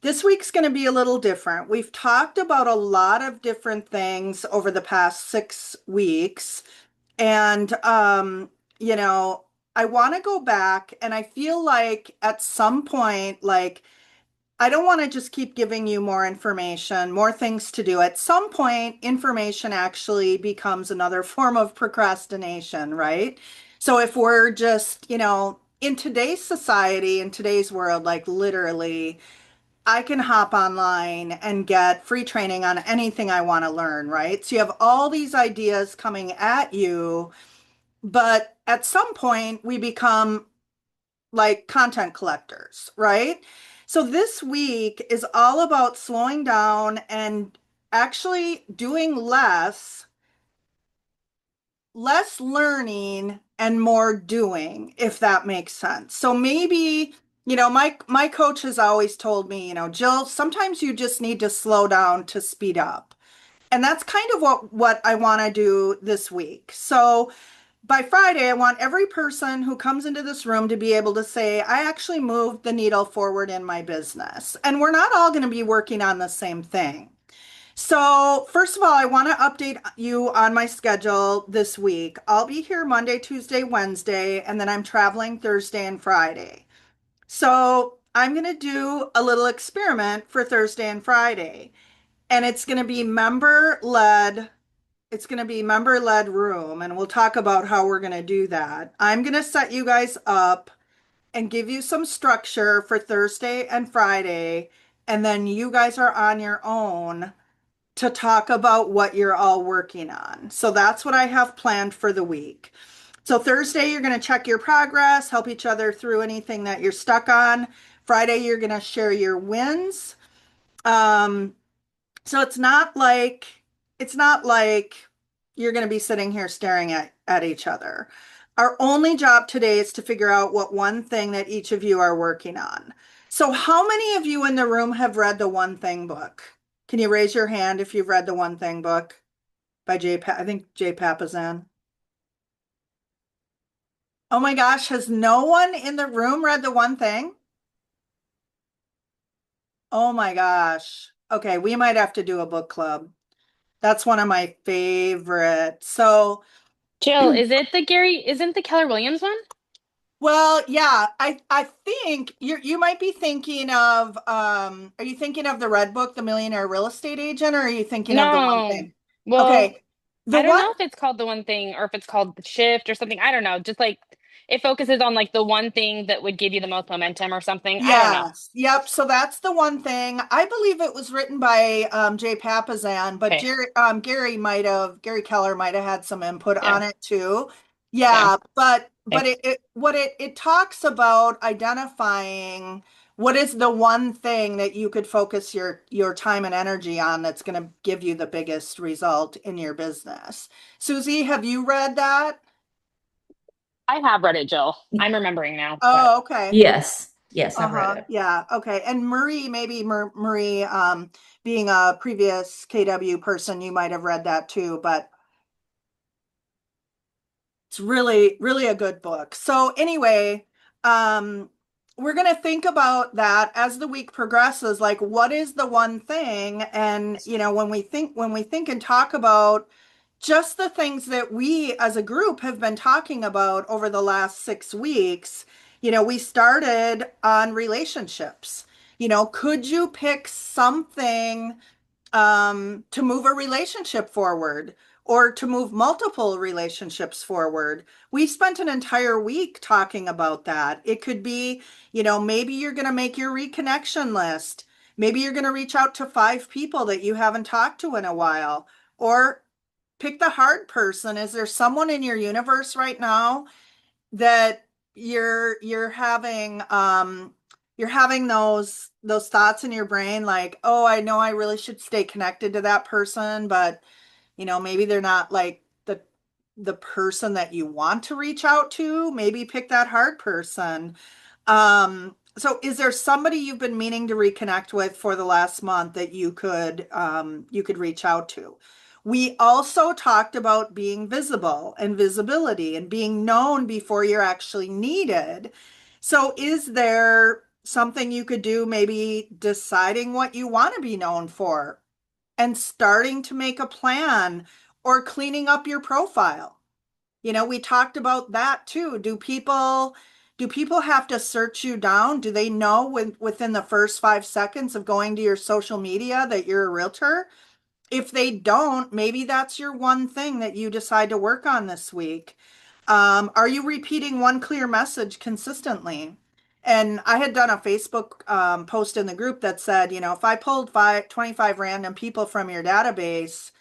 This week's going to be a little different. We've talked about a lot of different things over the past 6 weeks. And, you know, I want to go back and I feel like at some point, like, I don't want to just keep giving you more information, more things to do. At some point, information actually becomes another form of procrastination, right? So if we're just, in today's society, in today's world, like literally, I can hop online and get free training on anything I want to learn, right? So you have all these ideas coming at you, but at some point we become like content collectors, right? So this week is all about slowing down and actually doing less learning and more doing, if that makes sense. So maybe, my coach has always told me, Jill, sometimes you just need to slow down to speed up. And that's kind of what I want to do this week. So by Friday, I want every person who comes into this room to be able to say, I actually moved the needle forward in my business. And we're not all going to be working on the same thing. So, first of all, I want to update you on my schedule this week. I'll be here Monday, Tuesday, Wednesday, and then I'm traveling Thursday and Friday. So, I'm going to do a little experiment for Thursday and Friday, and it's going to be member led. It's going to be member led room, and we'll talk about how we're going to do that. I'm going to set you guys up and give you some structure for Thursday and Friday, and then you guys are on your own to talk about what you're all working on. So that's what I have planned for the week. So Thursday, you're going to check your progress, help each other through anything that you're stuck on. Friday, you're going to share your wins. Um, so it's not like you're going to be sitting here staring at each other. Our only job today is to figure out what one thing that each of you are working on. So how many of you in the room have read the One Thing book? Can you raise your hand if you've read the One Thing book by I think Jay Papasan. Oh my gosh, has no one in the room read the One Thing? Oh my gosh. Okay, we might have to do a book club. That's one of my favorites. So, Jill, isn't the Keller Williams one? well, yeah, I think you might be thinking of are you thinking of the Red Book, The Millionaire Real Estate Agent, or are you thinking of the One No. Thing? Well, Okay. The I don't one know if it's called the one thing or if it's called the shift or something. I don't know. Just like it focuses on like the one thing that would give you the most momentum or something. I don't know. Yes. Yep. So that's the One Thing. I believe it was written by Jay Papasan, but Okay. Gary Keller might have had some input Yeah. on it too. Yeah. Yeah, but Okay. it talks about identifying what is the one thing that you could focus your time and energy on that's going to give you the biggest result in your business. Susie, have you read that? I have read it, Jill. I'm remembering now, but Oh, okay. Yes, yes, I've read Uh-huh. it. Yeah. Okay. And Marie, maybe Marie, being a previous KW person, you might have read that too, but it's really, really a good book. So anyway, um, we're going to think about that as the week progresses, like what is the one thing? And, when we think and talk about just the things that we as a group have been talking about over the last 6 weeks, we started on relationships. Could you pick something to move a relationship forward or to move multiple relationships forward? We spent an entire week talking about that. It could be, maybe you're going to make your reconnection list. Maybe you're going to reach out to 5 people that you haven't talked to in a while, or pick the hard person. Is there someone in your universe right now that you're having those thoughts in your brain like, oh, I know I really should stay connected to that person, but maybe they're not like the person that you want to reach out to. Maybe pick that hard person. So is there somebody you've been meaning to reconnect with for the last month that you could reach out to? We also talked about being visible and visibility and being known before you're actually needed. So is there something you could do, maybe deciding what you want to be known for and starting to make a plan or cleaning up your profile. We talked about that too. Do people have to search you down? Do they know within the first 5 seconds of going to your social media that you're a realtor? If they don't, maybe that's your one thing that you decide to work on this week. Are you repeating one clear message consistently? And I had done a Facebook post in the group that said, if I pulled 25 random people from your database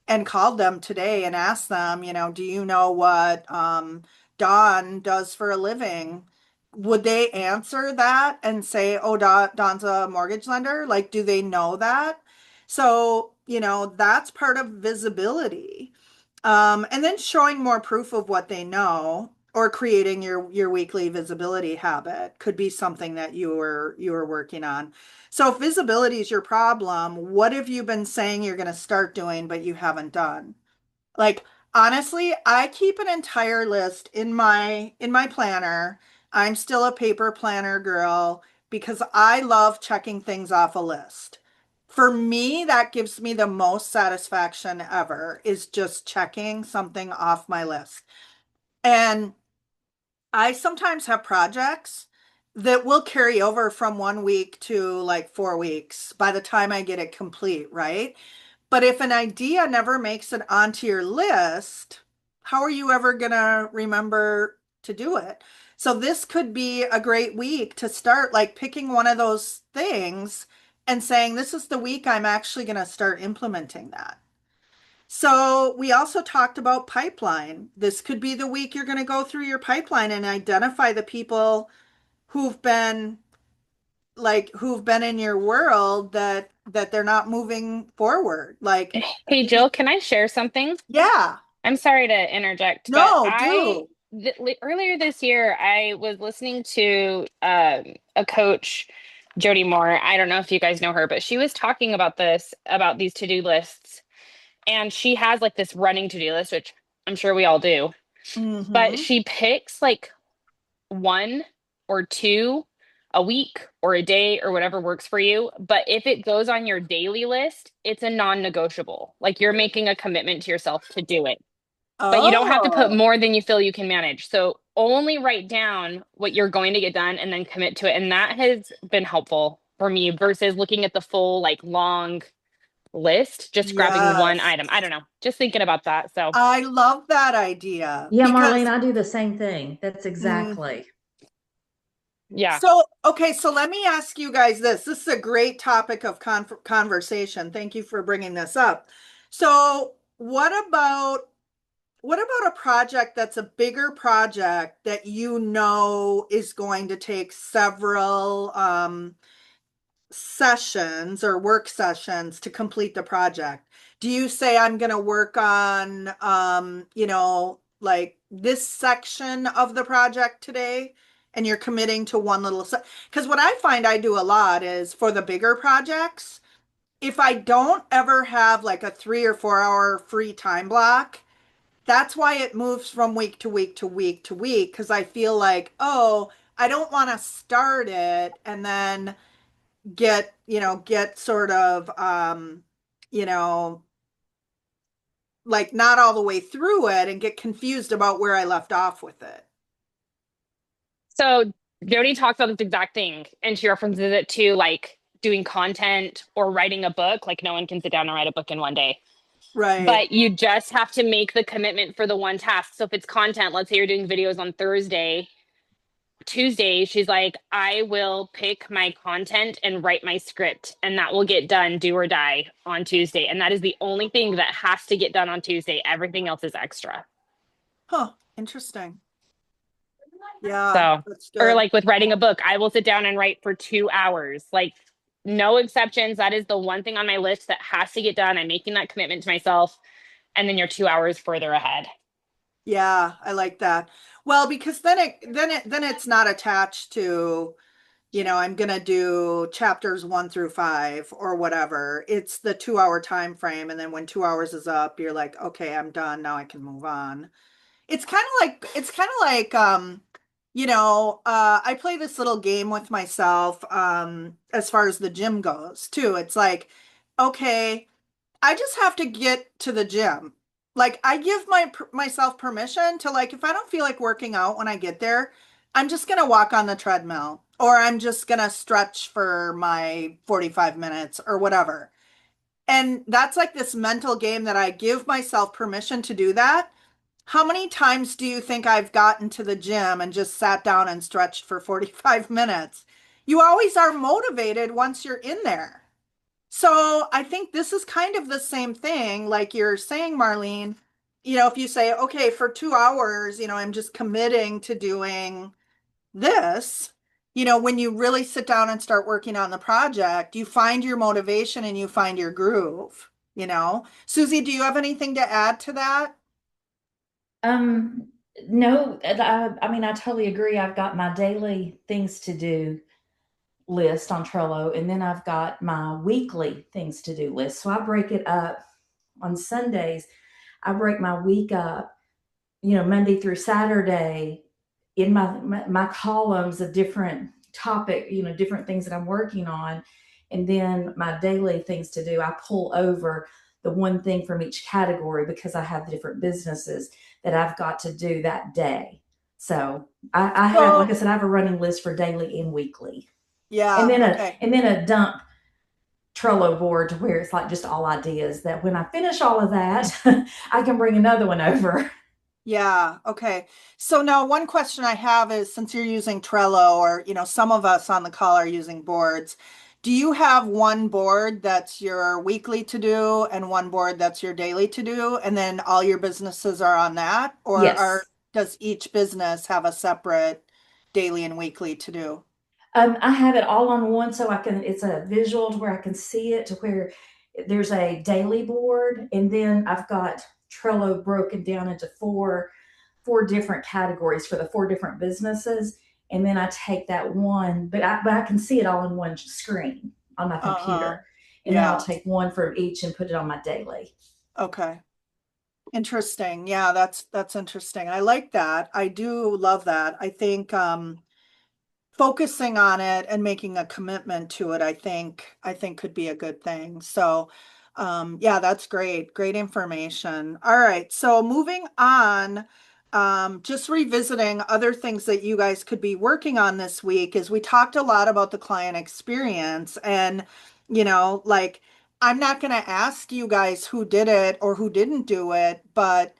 and called them today and asked them, do you know what Dawn does for a living? Would they answer that and say, oh, Dawn's a mortgage lender? Like, do they know that? So, that's part of visibility. And then showing more proof of what they know or creating your weekly visibility habit could be something that you were working on. So if visibility is your problem, what have you been saying you're going to start doing but you haven't done? Like honestly, I keep an entire list in my planner. I'm still a paper planner girl because I love checking things off a list. For me, that gives me the most satisfaction ever is just checking something off my list. And I sometimes have projects that will carry over from 1 week to like 4 weeks by the time I get it complete, right? But if an idea never makes it onto your list, how are you ever going to remember to do it? So this could be a great week to start like picking one of those things and saying, this is the week I'm actually going to start implementing that. So we also talked about pipeline. This could be the week you're going to go through your pipeline and identify the people who've been who've been in your world that they're not moving forward. Like, Hey Jill, can I share something? yeah, I'm sorry to interject, but no, do. earlier this year I was listening to a coach, Jody Moore. I don't know if you guys know her, but she was talking about about these to-do lists, and she has like this running to-do list, which I'm sure we all do. But Mm-hmm. she picks like one or two a week or a day or whatever works for you. But if it goes on your daily list, it's a non-negotiable. Like you're making a commitment to yourself to do it, but you don't have to put Oh, more than you feel you can manage. So only write down what you're going to get done and then commit to it. And that has been helpful for me versus looking at the full, like long list, just grabbing one yes. item. I don't know, just thinking about that. So, I love that idea Yeah, Marlene, because I do the same thing. That's mm, exactly. yeah. so okay, so let me ask you guys this. This is a great topic of conversation. Thank you for bringing this up. So, what about a project that's a bigger project that is going to take several sessions or work sessions to complete the project? Do you say I'm going to work on like this section of the project today and you're committing to one little because what I find I do a lot is for the bigger projects, if I don't ever have like a 3 or 4 hour free time block, that's why it moves from week to week to week to week because I feel like, oh, I don't want to start it and then get sort of you know like not all the way through it and get confused about where I left off with it. So Jody talks about this exact thing, and she references it to like doing content or writing a book. Like no one can sit down and write a book in one day, Right. but you just have to make the commitment for the one task. So if it's content, let's say you're doing videos on Thursday, Tuesday, she's like, I will pick my content and write my script, and that will get done, do or die, on Tuesday. And that is the only thing that has to get done on Tuesday. Everything else is extra. Huh. Interesting. Yeah, So, that's or good. like with writing a book, I will sit down and write for 2 hours. Like, no exceptions. That is the one thing on my list that has to get done. I'm making that commitment to myself. And then you're 2 hours further ahead. Yeah, I like that. Well, because then it's not attached to, I'm gonna do chapters 1 through 5 or whatever. It's the 2 hour time frame, and then when 2 hours is up, you're like, okay, I'm done. Now I can move on. It's kind of like I play this little game with myself as far as the gym goes too. It's like, okay, I just have to get to the gym. Like I give myself permission to like if I don't feel like working out when I get there, I'm just gonna walk on the treadmill or I'm just gonna stretch for my 45 minutes or whatever. And that's like this mental game that I give myself permission to do that. How many times do you think I've gotten to the gym and just sat down and stretched for 45 minutes? You always are motivated once you're in there. So I think this is kind of the same thing, like you're saying, Marlene. If you say, okay, for 2 hours, I'm just committing to doing this, when you really sit down and start working on the project, you find your motivation and you find your groove. Susie, do you have anything to add to that? Um, no, I mean, I totally agree. I've got my daily things to do list on Trello, and then I've got my weekly things to do list. So I break it up on Sundays. I break my week up, Monday through Saturday in my columns of different topic, different things that I'm working on. And then my daily things to do, I pull over the one thing from each category because I have the different businesses that I've got to do that day. So I have, like I So, said, I have a running list for daily and weekly. And yeah, then a okay. and then a dump Trello board to where it's like just all ideas that when I finish all of that, I can bring another one over. Yeah, okay. So now one question I have is since you're using Trello or, some of us on the call are using boards, do you have one board that's your weekly to do and one board that's your daily to do, and then all your businesses are on that? Or Yes. does each business have a separate daily and weekly to do? I have it all on one so I can, it's a visual to where I can see it to where there's a daily board. And then I've got Trello broken down into four different categories for the four different businesses. And then I take that one, but I can see it all in one screen on my Uh-huh. computer. And then I'll Yeah. take one from each and put it on my daily. Okay. Interesting. Yeah, that's interesting. I like that. I do love that. I think focusing on it and making a commitment to it, I think could be a good thing. So, yeah, that's great. Great information. All right. So moving on, just revisiting other things that you guys could be working on this week is we talked a lot about the client experience and, like I'm not going to ask you guys who did it or who didn't do it, but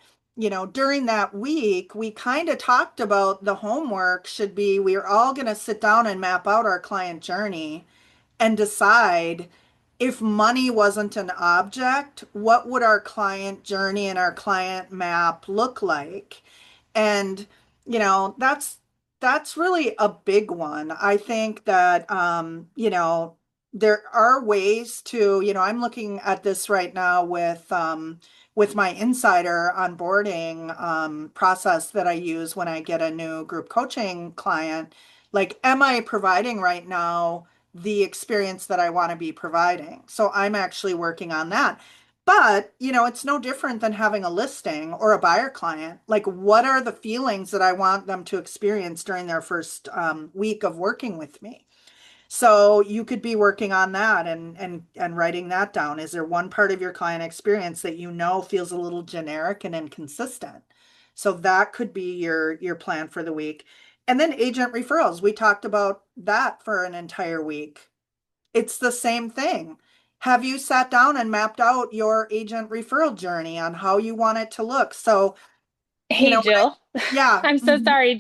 during that week, we kind of talked about the homework should be we're all going to sit down and map out our client journey and decide if money wasn't an object, what would our client journey and our client map look like? And, that's really a big one. I think that there are ways to, I'm looking at this right now with my insider onboarding process that I use when I get a new group coaching client. Like, am I providing right now the experience that I want to be providing? So I'm actually working on that. But, it's no different than having a listing or a buyer client. Like, what are the feelings that I want them to experience during their first week of working with me? So you could be working on that and writing that down. Is there one part of your client experience that feels a little generic and inconsistent? So that could be your plan for the week. And then agent referrals. We talked about that for an entire week. It's the same thing. Have you sat down and mapped out your agent referral journey on how you want it to look? So, Hey, when Jill. yeah, I'm so mhm, sorry.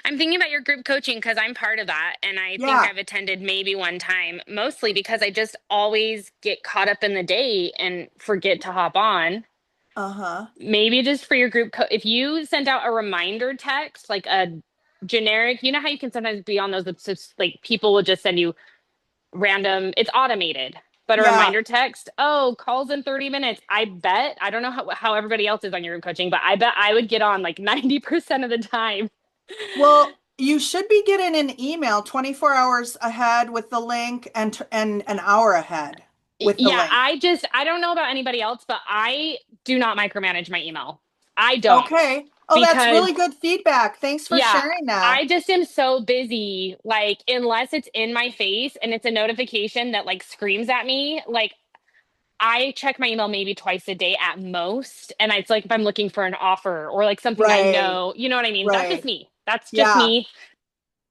I'm thinking about your group coaching because I'm part of that. And I think yeah, I've attended maybe one time, mostly because I just always get caught up in the day and forget to hop on. uh-huh, Maybe just for your if you sent out a reminder text, like a generic, you know how you can sometimes be on those, like people will just send you random, it's automated, but a yeah. reminder text, oh, calls in 30 minutes. I bet, I don't know how everybody else is on your group coaching, but I bet I would get on like 90% of the time. Well, you should be getting an email 24 hours ahead with the link and an hour ahead with the Yeah, link. I don't know about anybody else, but I do not micromanage my email. I don't. Okay. Oh, that's because really good feedback. Thanks for yeah, sharing that. I just am so busy. Like, unless it's in my face and it's a notification that like screams at me, like I check my email maybe twice a day at most. And it's like if I'm looking for an offer or like something I Right, know, you know what I mean? That's just right. me. That's just Yeah, me.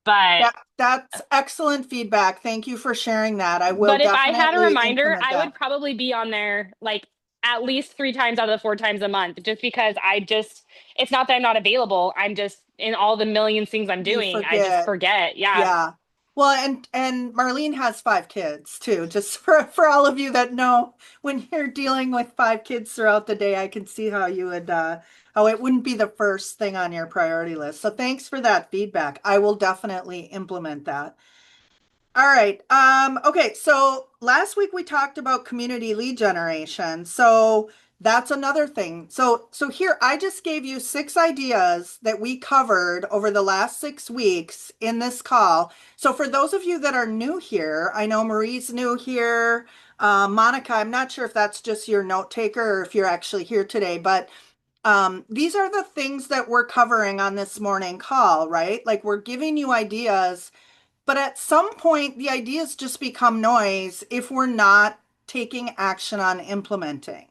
But that's excellent feedback. Thank you for sharing that. I will but if I had a definitely reminder, implement I that. would probably be on there like at least 3 times out of the 4 times a month, just because I just, it's not that I'm not available. I'm just in all the million things I'm You doing. I just forget. forget. Yeah. Yeah. Well, and Marlene has 5 kids too. Just for all of you that know, when you're dealing with 5 kids throughout the day, I can see how you would how it wouldn't be the first thing on your priority list. So thanks for that feedback. I will definitely implement that. All right. Okay, so last week we talked about community lead generation. So that's another thing. So here I just gave you 6 ideas that we covered over the last 6 weeks in this call. So for those of you that are new here, I know Marie's new here. Monica, I'm not sure if that's just your note taker or if you're actually here today, but these are the things that we're covering on this morning call, right? Like we're giving you ideas, but at some point, the ideas just become noise if we're not taking action on implementing.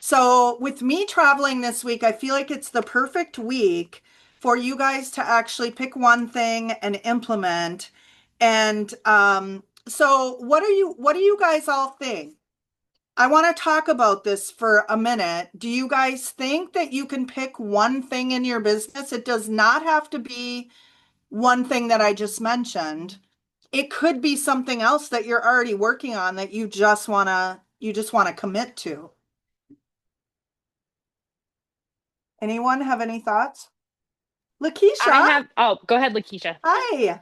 So, with me traveling this week, I feel like it's the perfect week for you guys to actually pick one thing and implement. And so, what do you guys all think? I want to talk about this for a minute. Do you guys think that you can pick one thing in your business? It does not have to be one thing that I just mentioned. It could be something else that you're already working on that you just want to commit to. Anyone have any thoughts? I Lakeisha, have, oh, go ahead, Lakeisha. hi.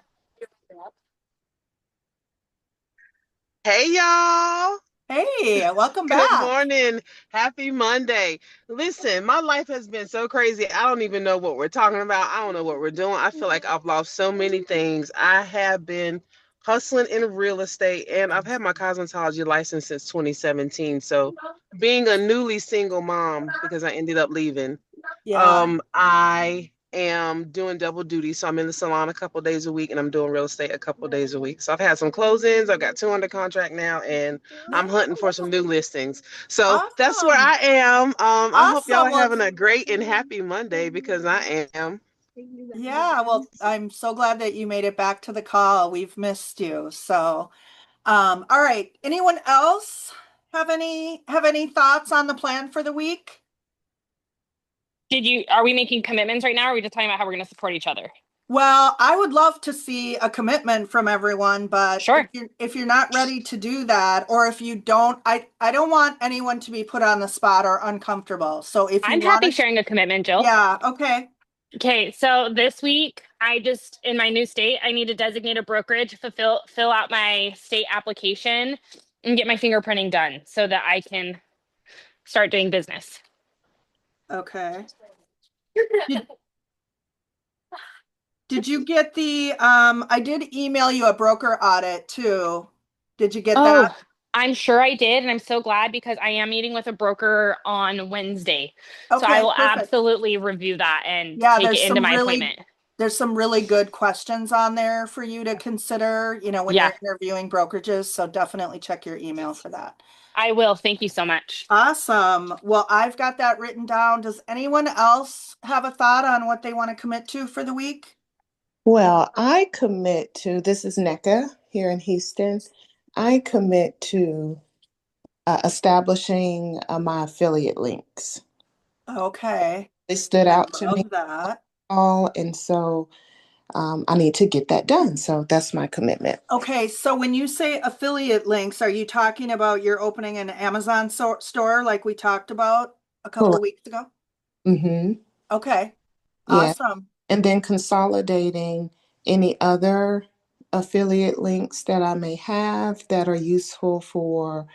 Hey y'all. Hey, welcome Good back. morning. Happy Monday. Listen, my life has been so crazy. I don't even know what we're talking about. I don't know what we're doing. I feel like I've lost so many things. I have been hustling in real estate and I've had my cosmetology license since 2017. So being a newly single mom because I ended up leaving, Yeah. I am doing double duty. So I'm in the salon a couple days a week and I'm doing real estate a couple days a week. So I've had some closings. I've got 2 under contract now and I'm hunting for some new listings. So that's where Awesome. I am. I hope y'all Awesome. are Well, having a great and happy Monday because I am. yeah, well, I'm so glad that you made it back to the call. We've missed you. So, all right. Anyone else have any thoughts on the plan for the week? Are we making commitments right now? Or are we just talking about how we're going to support each other? Well, I would love to see a commitment from everyone, but if Sure. you're not ready to do that, or if you don't, I don't want anyone to be put on the spot or uncomfortable. So if you I'm happy want to, sharing a commitment, Jill. yeah, okay, Okay, so this week I just in my new state, I need to designate a brokerage, fill out my state application and get my fingerprinting done so that I can start doing business. okay. Did did you get the I did email you a broker audit too. Did you get Oh, that? I'm sure I did, and I'm so glad because I am meeting with a broker on Wednesday. So I Okay, will perfect. absolutely review that and Yeah, take it into my appointment. there's some really good questions on there for you to consider, when Yeah, you're interviewing brokerages, so definitely check your email for that. I will. Thank you so much. Awesome. Well, I've got that written down. Does anyone else have a thought on what they want to commit to for the week? Well, I commit to this is NECA here in Houston. I commit to establishing my affiliate links. Okay. They stood I out to me love that. all, and so I need to get that done. So that's my commitment. Okay, so when you say affiliate links, are you talking about you're opening an Amazon store like we talked about a couple Correct. weeks ago? Mm-hmm. Okay, Yeah, awesome. and then consolidating any other affiliate links that I may have that are useful for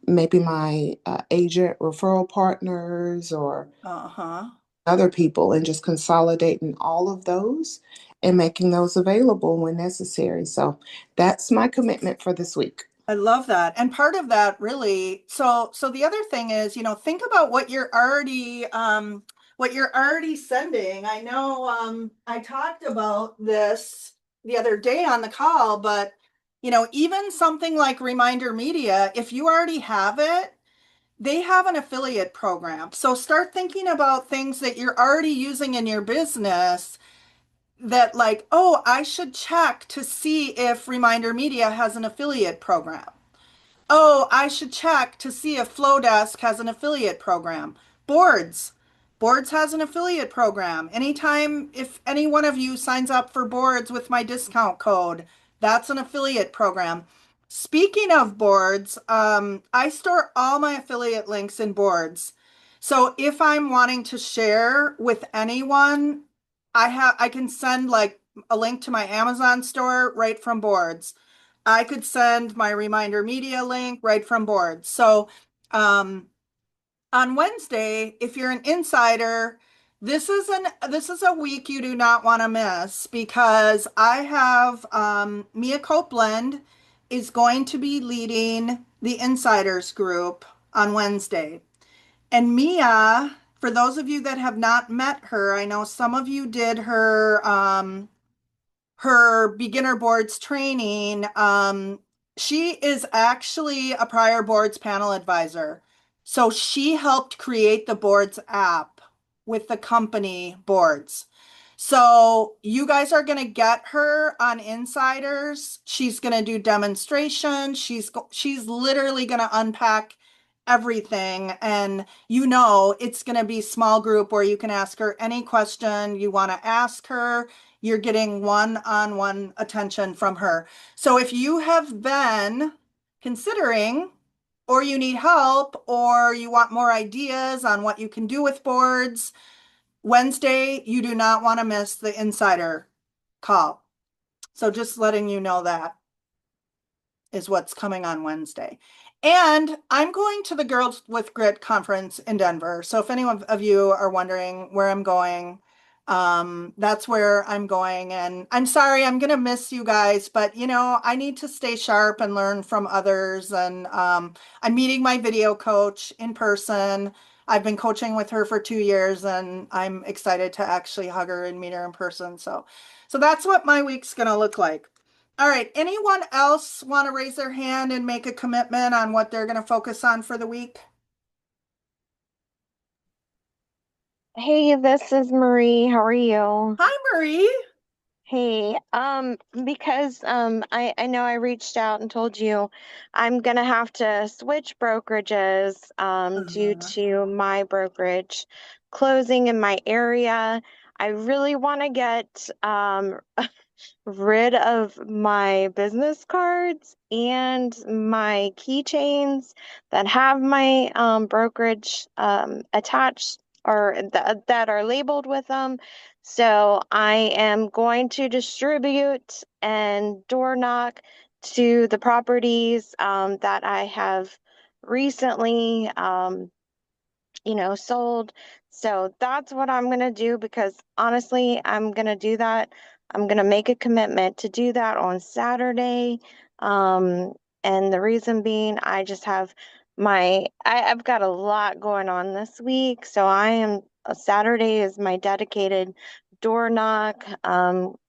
maybe my agent referral partners or Uh-huh. other people, and just consolidating all of those and making those available when necessary. So that's my commitment for this week. I love that. And part of that really, so the other thing is, think about what you're already what you're already sending. I know I talked about this the other day on the call, but even something like Reminder Media, if you already have it, they have an affiliate program. So start thinking about things that you're already using in your business that like, oh, I should check to see if Reminder Media has an affiliate program. Oh, I should check to see if Flowdesk has an affiliate program. Boards. Boards has an affiliate program. Anytime if any one of you signs up for Boards with my discount code, that's an affiliate program. Speaking of Boards, I store all my affiliate links in Boards. So if I'm wanting to share with anyone, I can send like a link to my Amazon store right from Boards. I could send my Reminder Media link right from Boards. So um, on Wednesday, if you're an insider, this is a week you do not want to miss because I have Mia Copeland is going to be leading the insiders group on Wednesday. And Mia, for those of you that have not met her, I know some of you did her beginner boards training. She is actually a prior boards panel advisor. So she helped create the boards app with the company boards. So you guys are going to get her on Insiders. She's going to do demonstrations. She's literally going to unpack everything, and it's going to be small group where you can ask her any question you want to ask her. You're getting one-on-one attention from her. So if you have been considering, or you need help, or you want more ideas on what you can do with boards, Wednesday, you do not want to miss the insider call. So just letting you know that is what's coming on Wednesday. And I'm going to the Girls with Grit conference in Denver. So if any of you are wondering where I'm going, that's where I'm going. And I'm sorry, I'm going to miss you guys, but I need to stay sharp and learn from others. And I'm meeting my video coach in person. I've been coaching with her for 2 years, and I'm excited to actually hug her and meet her in person. So that's what my week's going to look like. All right. Anyone else want to raise their hand and make a commitment on what they're going to focus on for the week? Hey, this is Marie. How are you? Hi, Marie. Hey, because I know I reached out and told you I'm gonna have to switch brokerages due Uh, to my brokerage closing in my area. I really want to get rid of my business cards and my keychains that have my brokerage attached or that are labeled with them. So I am going to distribute and door knock to the properties that I have recently sold. So that's what I'm going to do because honestly, I'm going to do that. I'm going to make a commitment to do that on Saturday. Um, and the reason being, I just have I've got a lot going on this week. So Saturday is my dedicated door knock,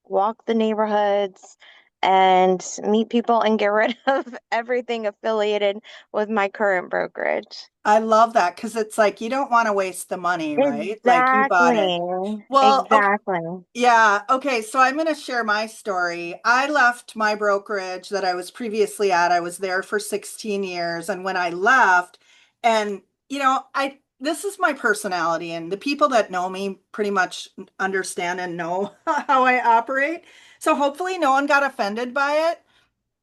walk the neighborhoods and meet people and get rid of everything affiliated with my current brokerage. I love that because it's like you don't want to waste the money, right? Like you bought it. Exactly. Well, okay, Exactly. yeah, okay. So I'm going to share my story. I left my brokerage that I was previously at. I was there for 16 years, and when I left, and I this is my personality, and the people that know me pretty much understand and know how I operate. So hopefully no one got offended by it.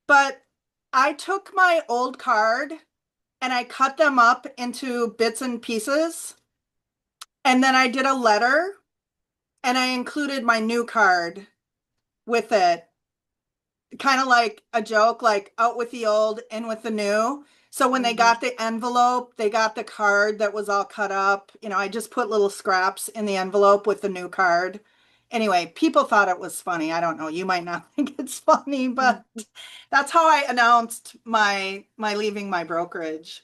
But I took my old card and I cut them up into bits and pieces. And then I did a letter and I included my new card with it. Kind of like a joke, like out with the old, in with the new. So when they Mhm. got the envelope, they got the card that was all cut up. I just put little scraps in the envelope with the new card. Anyway, people thought it was funny. I don't know. You might not think it's funny, but that's how I announced my leaving my brokerage.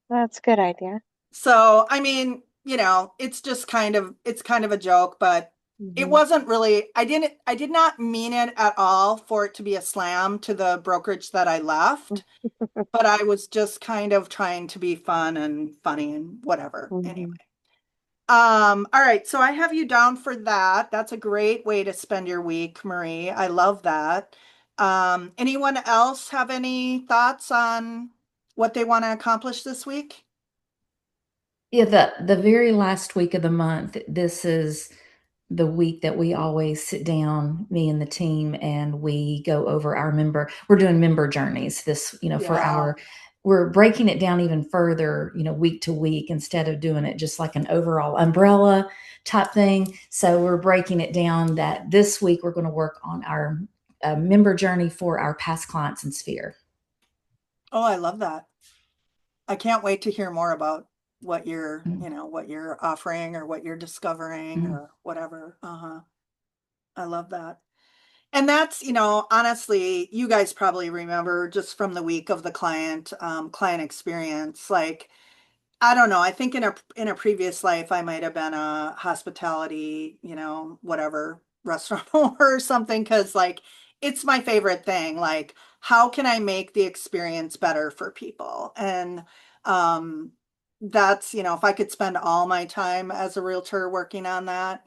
That's a good idea. So, I mean, you know, it's kind of a joke, but it Mhm. wasn't really, I did not mean it at all for it to be a slam to the brokerage that I left, but I was just kind of trying to be fun and funny and whatever. Anyway. Mhm. All right, so I have you down for that. That's a great way to spend your week, Marie. I love that. Anyone else have any thoughts on what they want to accomplish this week? Yeah, the very last week of the month, this is the week that we always sit down, me and the team, and we go over we're doing member journeys this, for Yeah. we're breaking it down even further, week to week instead of doing it just like an overall umbrella type thing. So we're breaking it down that this week we're going to work on our member journey for our past clients and sphere. Oh, I love that. I can't wait to hear more about Mm, what you're offering or what you're discovering mm, or whatever. Uh-huh. I love that. And that's, honestly, you guys probably remember just from the week of the client experience, like I don't know. I think in a previous life, I might have been a hospitality, whatever restaurant or something, because like it's my favorite thing. Like, how can I make the experience better for people? And um, that's, if I could spend all my time as a realtor working on that,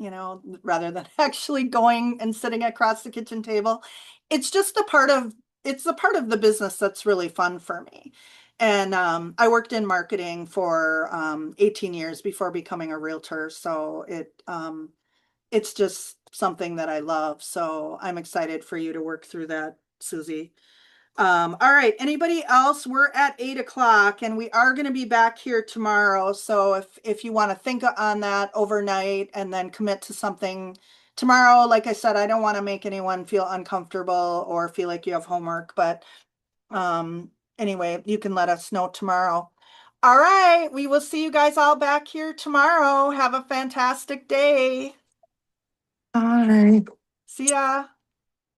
rather than actually going and sitting across the kitchen table, it's just it's the part of the business that's really fun for me. And I worked in marketing for 18 years before becoming a realtor. So it's just something that I love. So I'm excited for you to work through that, Susie. All right. Anybody else? We're at 8 o'clock and we are going to be back here tomorrow. So if you want to think on that overnight and then commit to something tomorrow, like I said, I don't want to make anyone feel uncomfortable or feel like you have homework, but um, anyway, you can let us know tomorrow. All right, we will see you guys all back here tomorrow. Have a fantastic day. Hi. See ya.